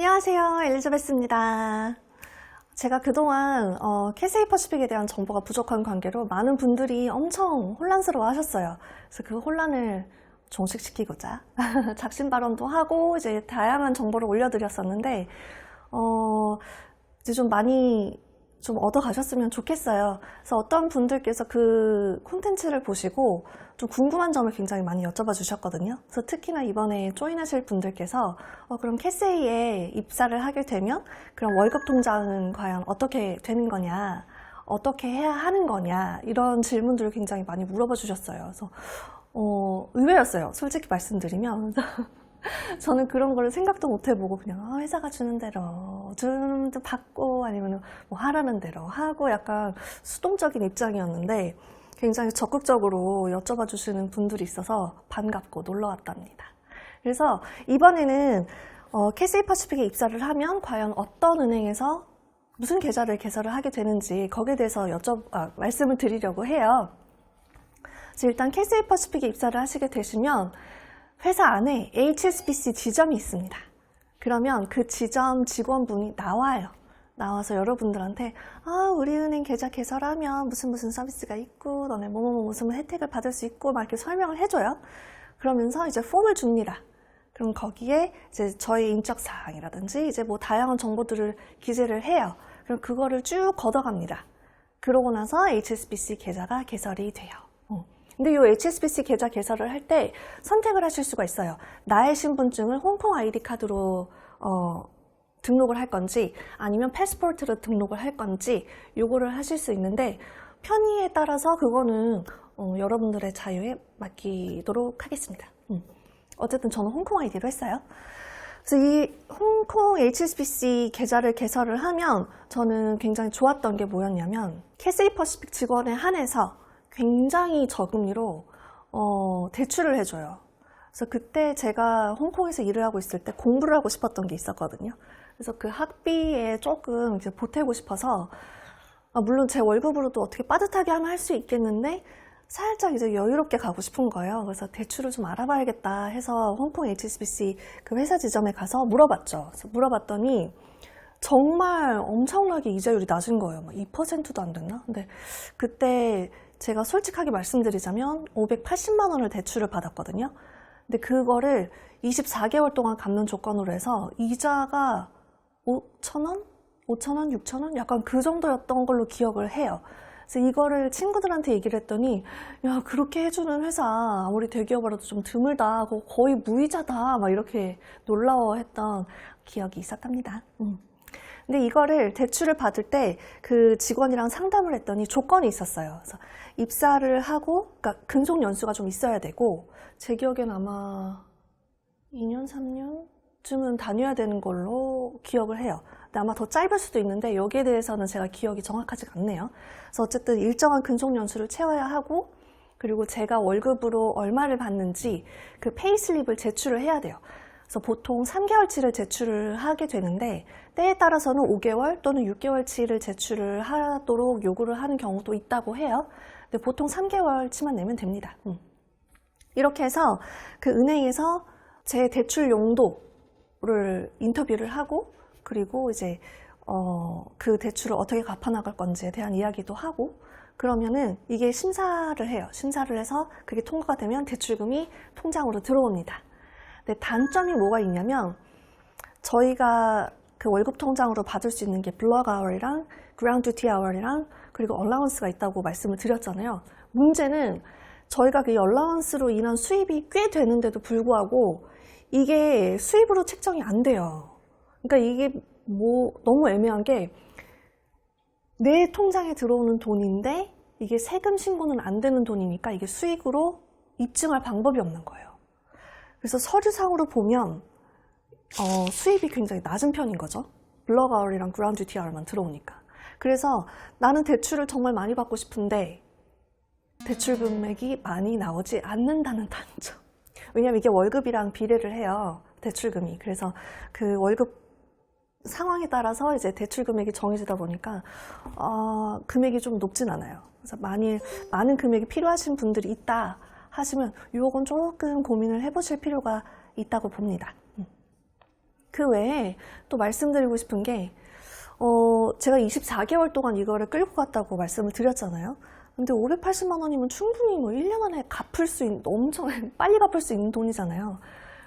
안녕하세요, 엘리자베스입니다. 제가 그동안 캐세이 퍼시픽에 대한 정보가 부족한 관계로 많은 분들이 엄청 혼란스러워 하셨어요. 그래서 그 혼란을 종식시키고자 작심 발언도 하고 이제 다양한 정보를 올려드렸었는데 이제 좀 많이 좀 얻어가셨으면 좋겠어요. 그래서 어떤 분들께서 그 콘텐츠를 보시고 좀 궁금한 점을 굉장히 많이 여쭤봐 주셨거든요. 그래서 특히나 이번에 조인하실 분들께서 그럼 캐세이에 입사를 하게 되면 그럼 월급 통장은 과연 어떻게 되는 거냐, 어떻게 해야 하는 거냐, 이런 질문들을 굉장히 많이 물어봐 주셨어요. 그래서 의외였어요, 솔직히 말씀드리면. 저는 그런 거를 생각도 못 해보고 그냥 회사가 주는 대로 좀 받고 아니면 뭐 하라는 대로 하고 약간 수동적인 입장이었는데 굉장히 적극적으로 여쭤봐 주시는 분들이 있어서 반갑고 놀러 왔답니다. 그래서 이번에는 캐세이 퍼시픽에 입사를 하면 과연 어떤 은행에서 무슨 계좌를 개설을 하게 되는지 거기에 대해서 말씀을 드리려고 해요. 그래서 일단 캐세이 퍼시픽에 입사를 하시게 되시면 회사 안에 HSBC 지점이 있습니다. 그러면 그 지점 직원분이 나와서 여러분들한테 우리은행 계좌 개설하면 무슨 서비스가 있고 너네 뭐뭐 무슨 혜택을 받을 수 있고 막 이렇게 설명을 해줘요. 그러면서 이제 폼을 줍니다. 그럼 거기에 이제 저희 인적 사항이라든지 이제 뭐 다양한 정보들을 기재를 해요. 그럼 그거를 쭉 걷어갑니다. 그러고 나서 HSBC 계좌가 개설이 돼요. 근데 이 HSBC 계좌 개설을 할 때 선택을 하실 수가 있어요. 나의 신분증을 홍콩 아이디 카드로 등록을 할 건지 아니면 패스포트로 등록을 할 건지 요거를 하실 수 있는데 편의에 따라서 그거는 여러분들의 자유에 맡기도록 하겠습니다. 어쨌든 저는 홍콩 아이디로 했어요. 그래서 이 홍콩 HSBC 계좌를 개설을 하면 저는 굉장히 좋았던 게 뭐였냐면 캐세이 퍼시픽 직원에 한해서 굉장히 저금리로 대출을 해줘요. 그래서 그때 제가 홍콩에서 일을 하고 있을 때 공부를 하고 싶었던 게 있었거든요. 그래서 그 학비에 조금 이제 보태고 싶어서 물론 제 월급으로도 어떻게 빠듯하게 하면 할 수 있겠는데 살짝 이제 여유롭게 가고 싶은 거예요. 그래서 대출을 좀 알아봐야겠다 해서 홍콩 HSBC 그 회사 지점에 가서 물어봤죠. 그래서 물어봤더니 정말 엄청나게 이자율이 낮은 거예요. 막 2%도 안 됐나? 근데 그때 제가 솔직하게 말씀드리자면 580만 원을 대출을 받았거든요. 근데 그거를 24개월 동안 갚는 조건으로 해서 이자가 5,000원? 5,000원? 6,000원? 약간 그 정도였던 걸로 기억을 해요. 그래서 이거를 친구들한테 얘기를 했더니 야, 그렇게 해주는 회사 아무리 대기업이라도 좀 드물다. 거의 무이자다. 막 이렇게 놀라워했던 기억이 있었답니다. 근데 이거를 대출을 받을 때 그 직원이랑 상담을 했더니 조건이 있었어요. 그래서 입사를 하고, 그러니까 근속 연수가 좀 있어야 되고, 제 기억엔 아마 2년, 3년쯤은 다녀야 되는 걸로 기억을 해요. 근데 아마 더 짧을 수도 있는데 여기에 대해서는 제가 기억이 정확하지가 않네요. 그래서 어쨌든 일정한 근속 연수를 채워야 하고, 그리고 제가 월급으로 얼마를 받는지 그 페이슬립을 제출을 해야 돼요. 그래서 보통 3개월치를 제출을 하게 되는데 때에 따라서는 5개월 또는 6개월치를 제출을 하도록 요구를 하는 경우도 있다고 해요. 근데 보통 3개월치만 내면 됩니다. 이렇게 해서 그 은행에서 제 대출 용도를 인터뷰를 하고 그리고 이제 그 대출을 어떻게 갚아나갈 건지에 대한 이야기도 하고 그러면은 이게 심사를 해요. 심사를 해서 그게 통과가 되면 대출금이 통장으로 들어옵니다. 근데 단점이 뭐가 있냐면 저희가 그 월급 통장으로 받을 수 있는 게 블럭 아워리랑 그라운드 듀티 아워리랑 그리고 얼라운스가 있다고 말씀을 드렸잖아요. 문제는 저희가 그 얼라운스로 인한 수입이 꽤 되는데도 불구하고 이게 수입으로 책정이 안 돼요. 그러니까 이게 뭐 너무 애매한 게 내 통장에 들어오는 돈인데 이게 세금 신고는 안 되는 돈이니까 이게 수익으로 입증할 방법이 없는 거예요. 그래서 서류상으로 보면 수입이 굉장히 낮은 편인 거죠. 블럭 아워리랑 그라운드 듀티 아워만 들어오니까. 그래서 나는 대출을 정말 많이 받고 싶은데 대출 금액이 많이 나오지 않는다는 단점. 왜냐면 이게 월급이랑 비례를 해요. 대출금이. 그래서 그 월급 상황에 따라서 이제 대출 금액이 정해지다 보니까 금액이 좀 높진 않아요. 그래서 많은 금액이 필요하신 분들이 있다 하시면 이건 조금 고민을 해보실 필요가 있다고 봅니다. 그 외에 또 말씀드리고 싶은 게 제가 24개월 동안 이거를 끌고 갔다고 말씀을 드렸잖아요. 근데 580만 원이면 충분히 뭐 1년 안에 갚을 수 있는, 엄청 빨리 갚을 수 있는 돈이잖아요.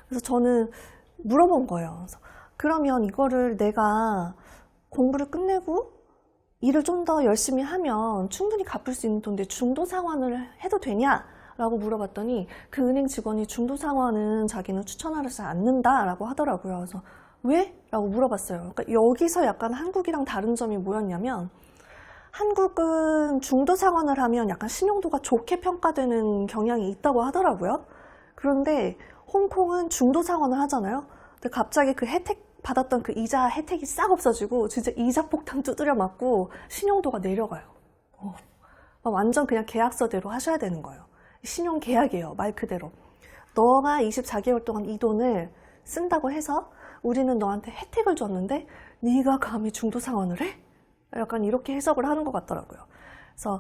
그래서 저는 물어본 거예요. 그래서 그러면 이거를 내가 공부를 끝내고 일을 좀 더 열심히 하면 충분히 갚을 수 있는 돈인데 중도 상환을 해도 되냐? 라고 물어봤더니 그 은행 직원이 중도 상환은 자기는 추천하지 않는다 라고 하더라고요. 그래서 왜? 라고 물어봤어요. 그러니까 여기서 약간 한국이랑 다른 점이 뭐였냐면 한국은 중도 상환을 하면 약간 신용도가 좋게 평가되는 경향이 있다고 하더라고요. 그런데 홍콩은 중도 상환을 하잖아요. 근데 갑자기 그 혜택 받았던 그 이자 혜택이 싹 없어지고 진짜 이자 폭탄 두드려 맞고 신용도가 내려가요. 완전 그냥 계약서대로 하셔야 되는 거예요. 신용 계약이에요. 말 그대로. 너가 24개월 동안 이 돈을 쓴다고 해서 우리는 너한테 혜택을 줬는데 네가 감히 중도 상환을 해? 약간 이렇게 해석을 하는 것 같더라고요. 그래서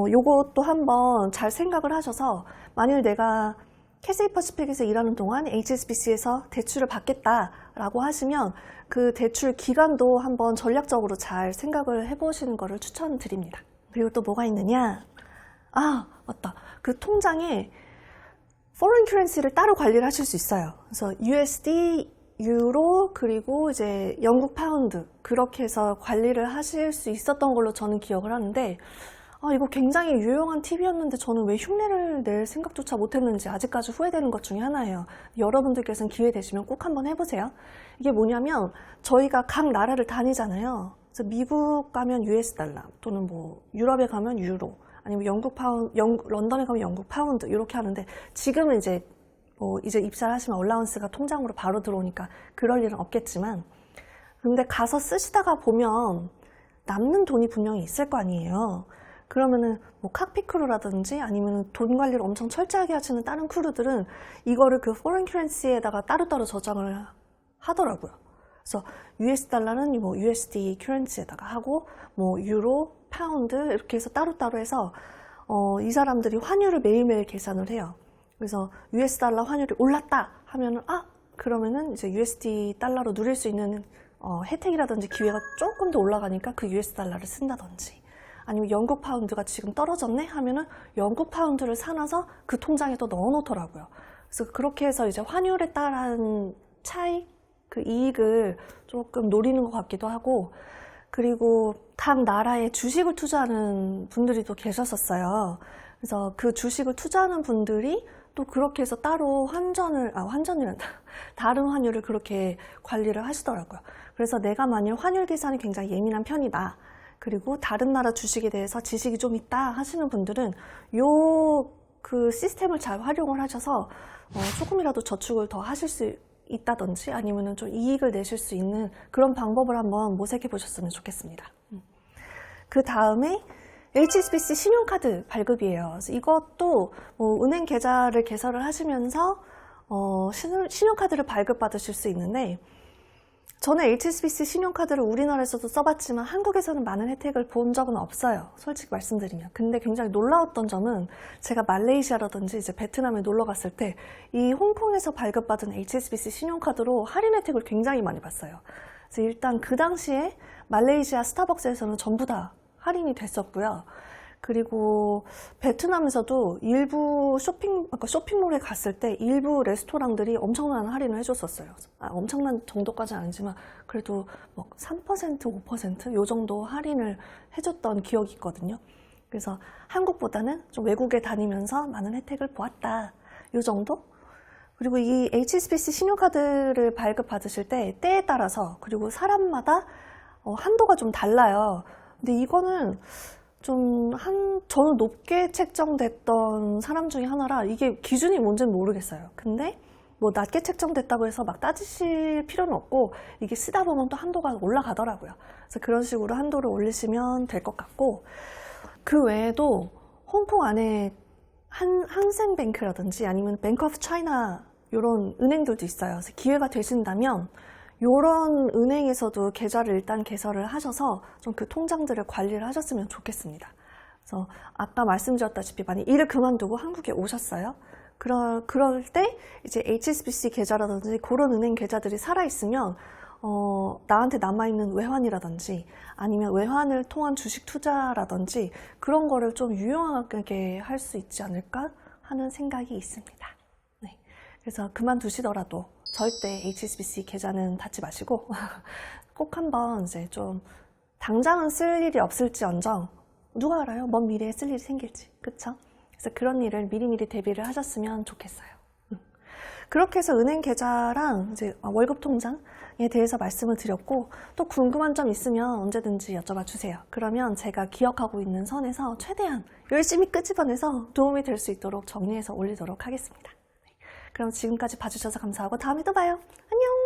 요것도 한번 잘 생각을 하셔서 만일 내가 캐세이 퍼시픽에서 일하는 동안 HSBC에서 대출을 받겠다라고 하시면 그 대출 기간도 한번 전략적으로 잘 생각을 해보시는 것을 추천드립니다. 그리고 또 뭐가 있느냐? 아, 맞다. 그 통장에 foreign currency를 따로 관리를 하실 수 있어요. 그래서 USD, 유로, 그리고 이제 영국 파운드 그렇게 해서 관리를 하실 수 있었던 걸로 저는 기억을 하는데 이거 굉장히 유용한 팁이었는데 저는 왜 흉내를 낼 생각조차 못했는지 아직까지 후회되는 것 중에 하나예요. 여러분들께서는 기회 되시면 꼭 한번 해보세요. 이게 뭐냐면 저희가 각 나라를 다니잖아요. 그래서 미국 가면 US 달러 또는 뭐 유럽에 가면 유로 아니면 런던에 가면 영국 파운드 이렇게 하는데 지금은 이제 이제 입사를 하시면 얼라운스가 통장으로 바로 들어오니까 그럴 일은 없겠지만 근데 가서 쓰시다가 보면 남는 돈이 분명히 있을 거 아니에요. 그러면은 뭐 칵피크루라든지 아니면 돈 관리를 엄청 철저하게 하시는 다른 크루들은 이거를 그 포reign currency에다가 따로따로 저장을 하더라고요. 그래서 US 달러는 뭐 USD currency에다가 하고 뭐 유로, 파운드 이렇게 해서 따로따로 해서 이 사람들이 환율을 매일매일 계산을 해요. 그래서 US 달러 환율이 올랐다 하면은 그러면은 이제 USD 달러로 누릴 수 있는 혜택이라든지 기회가 조금 더 올라가니까 그 US 달러를 쓴다든지 아니면 영국 파운드가 지금 떨어졌네 하면은 영국 파운드를 사놔서 그 통장에 또 넣어 놓더라고요. 그래서 그렇게 해서 이제 환율에 따른 차이, 그 이익을 조금 노리는 것 같기도 하고 그리고 각 나라에 주식을 투자하는 분들이 또 계셨었어요. 그래서 그 주식을 투자하는 분들이 또 그렇게 해서 따로 환전이란다. 다른 환율을 그렇게 관리를 하시더라고요. 그래서 내가 만일 환율 계산이 굉장히 예민한 편이다. 그리고 다른 나라 주식에 대해서 지식이 좀 있다 하시는 분들은 그 시스템을 잘 활용을 하셔서 조금이라도 저축을 더 하실 수 있다든지 아니면은 좀 이익을 내실 수 있는 그런 방법을 한번 모색해 보셨으면 좋겠습니다. 그 다음에 HSBC 신용카드 발급이에요. 그래서 이것도 은행 계좌를 개설을 하시면서 신용카드를 발급받으실 수 있는데 저는 HSBC 신용카드를 우리나라에서도 써봤지만 한국에서는 많은 혜택을 본 적은 없어요. 솔직히 말씀드리면. 근데 굉장히 놀라웠던 점은 제가 말레이시아라든지 이제 베트남에 놀러 갔을 때 이 홍콩에서 발급받은 HSBC 신용카드로 할인 혜택을 굉장히 많이 봤어요. 그래서 일단 그 당시에 말레이시아 스타벅스에서는 전부 다 할인이 됐었고요. 그리고 베트남에서도 일부 쇼핑몰에 갔을 때 일부 레스토랑들이 엄청난 할인을 해줬었어요. 엄청난 정도까지는 아니지만 그래도 뭐 3%, 5% 요 정도 할인을 해줬던 기억이 있거든요. 그래서 한국보다는 좀 외국에 다니면서 많은 혜택을 보았다. 요 정도? 그리고 이 HSBC 신용카드를 발급받으실 때 때에 따라서 그리고 사람마다 한도가 좀 달라요. 근데 이거는 저는 높게 책정됐던 사람 중에 하나라 이게 기준이 뭔지는 모르겠어요. 근데 뭐 낮게 책정됐다고 해서 막 따지실 필요는 없고 이게 쓰다 보면 또 한도가 올라가더라고요. 그래서 그런 식으로 한도를 올리시면 될 것 같고 그 외에도 홍콩 안에 항생뱅크라든지 아니면 뱅크 오브 차이나 이런 은행들도 있어요. 그래서 기회가 되신다면 이런 은행에서도 계좌를 일단 개설을 하셔서 좀 그 통장들을 관리를 하셨으면 좋겠습니다. 그래서 아까 말씀드렸다시피 만약 일을 그만두고 한국에 오셨어요. 그럴 때 이제 HSBC 계좌라든지 그런 은행 계좌들이 살아있으면 나한테 남아있는 외환이라든지 아니면 외환을 통한 주식 투자라든지 그런 거를 좀 유용하게 할 수 있지 않을까 하는 생각이 있습니다. 네. 그래서 그만두시더라도 절대 HSBC 계좌는 닫지 마시고 꼭 한번 이제 좀 당장은 쓸 일이 없을지언정 누가 알아요? 먼 미래에 쓸 일이 생길지. 그쵸? 그래서 그런 일을 미리미리 대비를 하셨으면 좋겠어요. 그렇게 해서 은행 계좌랑 이제 월급 통장에 대해서 말씀을 드렸고 또 궁금한 점 있으면 언제든지 여쭤봐 주세요. 그러면 제가 기억하고 있는 선에서 최대한 열심히 끄집어내서 도움이 될 수 있도록 정리해서 올리도록 하겠습니다. 그럼 지금까지 봐주셔서 감사하고 다음에 또 봐요. 안녕!